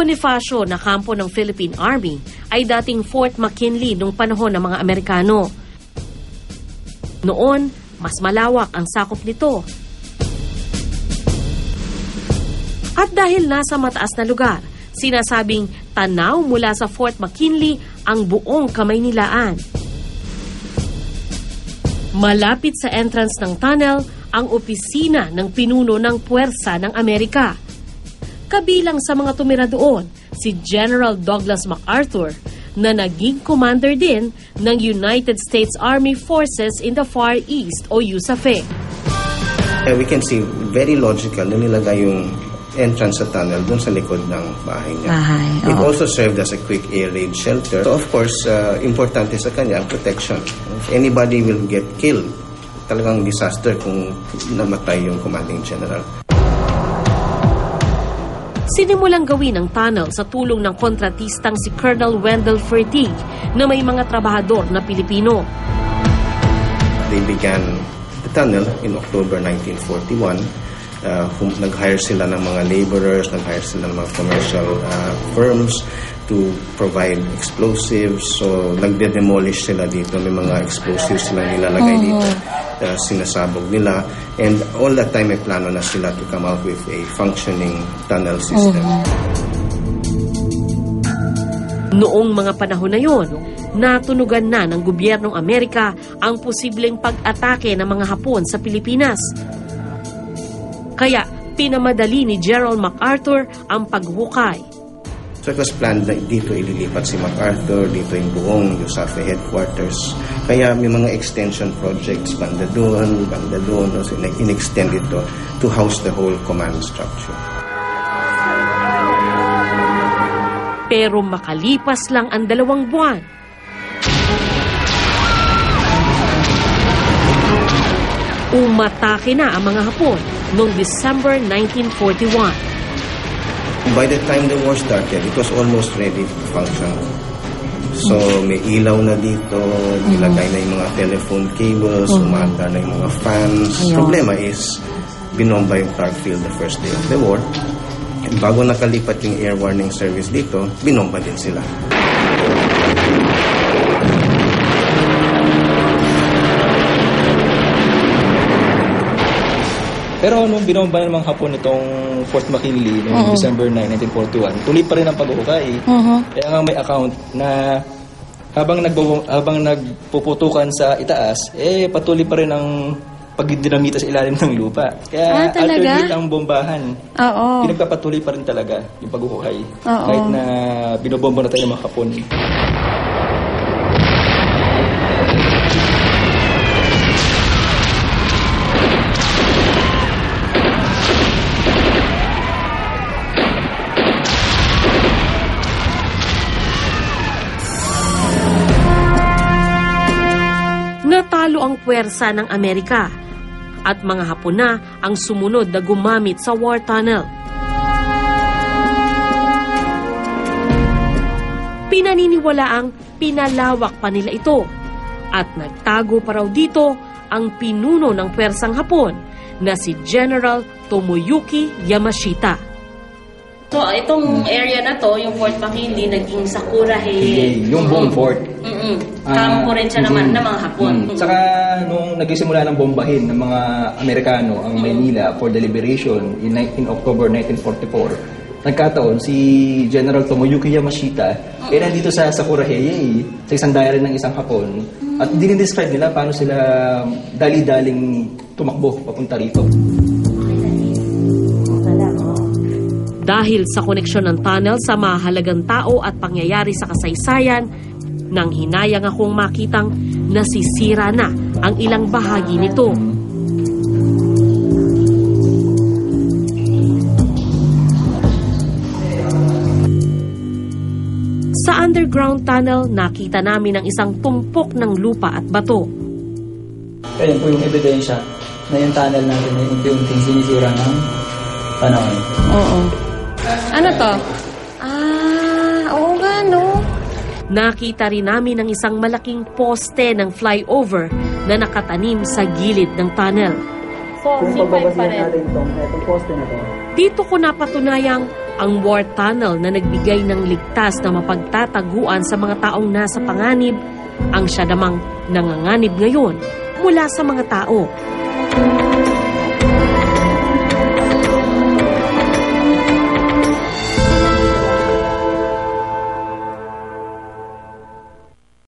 Bonifacio na kampo ng Philippine Army ay dating Fort McKinley noong panahon ng mga Amerikano. Noon, mas malawak ang sakop nito. At dahil nasa mataas na lugar, sinasabing tanaw mula sa Fort McKinley ang buong Kamaynilaan. Malapit sa entrance ng tunnel ang opisina ng pinuno ng puwersa ng Amerika. Kabilang sa mga tumira doon, si General Douglas MacArthur na naging commander din ng United States Army Forces in the Far East o USAFE. We can see very logical na nilagay yung entrance sa tunnel dun sa likod ng bahay niya. It also served as a quick air raid shelter. So of course, importante sa kanya ang protection. If anybody will get killed, talagang disaster kung namatay yung commanding general. Sinimulang gawin ang tunnel sa tulong ng kontratistang si Colonel Wendell Fertig na may mga trabahador na Pilipino. They began the tunnel in October 1941. Nag-hire sila ng mga laborers, nag-hire sila ng mga commercial firms to provide explosives. So, nagde-demolish sila dito. May mga explosives silang nilalagay dito. Sinasabog nila. And all that time, may plano na sila to come out with a functioning tunnel system. Noong mga panahon na yon, natunugan na ng gobyernong Amerika ang posibleng pag-atake ng mga Hapon sa Pilipinas. Kaya pinamadali ni General MacArthur ang paghukay. So it was planned na dito ililipat si MacArthur, dito yung buong USAFE headquarters. Kaya may mga extension projects, banda doon. So in-extend ito to house the whole command structure. Pero makalipas lang ang 2 buwan, umatake na ang mga Hapon noong December 1941. By the time the war started, it was almost ready to function. So may ilaw na dito, nilagay na yung mga telephone cables, umandar na yung mga fans. Problema is, binomba yung Clark Field the first day of the war. And bago nakalipat yung air warning service dito, binomba din sila. Pero nung binomba ng mga Hapon itong Fort McKinley noong December 9, 1941, tuloy pa rin ang pag-uhukay. Kaya nga may account na habang nagpuputukan sa itaas, patuloy pa rin ang pagdinamita sa ilalim ng lupa. Kaya alternate ang bombahan. Pinagpapatuloy pa rin talaga yung pag-uhukay. Kahit na binobomba na tayo ng mga Hapon. Natalo ang puwersa ng Amerika at mga Hapon na ang sumunod na gumamit sa war tunnel. Pinaniniwalaang pinalawak pa nila ito at nagtago pa raw dito ang pinuno ng puwersang Hapon na si General Tomoyuki Yamashita. So, itong area na to, yung Fort McKinley, naging Sakura Hei. Yung buong fort. Kampo rin siya naman ng mga Hapon. Saka, nung nagsimula ng bombahin ng mga Amerikano ang Maynila for the liberation in October 1944, nagkataon si General Tomoyuki Yamashita nandito sa Sakura Hei, sa isang diary ng isang Hapon. At dinidescribe nila paano sila dali-daling tumakbo papunta rito. Dahil sa koneksyon ng tunnel sa mahalagang tao at pangyayari sa kasaysayan, nang hinayang akong makitang nasisira na ang ilang bahagi nito. Sa underground tunnel, nakita namin ang isang tumpok ng lupa at bato. Ayan po yung ebidensya na yung tunnel natin ay unti-unting sinisira ng panahon. Ano to? Oo nga, no? Nakita rin namin ang isang malaking poste ng flyover na nakatanim sa gilid ng tunnel. So, Kung pagbabasihan natin itong poste na to, Dito ko napatunayang Ang war tunnel na nagbigay ng ligtas na mapagtataguan sa mga taong nasa panganib, ang siya namang nanganganib ngayon mula sa mga tao.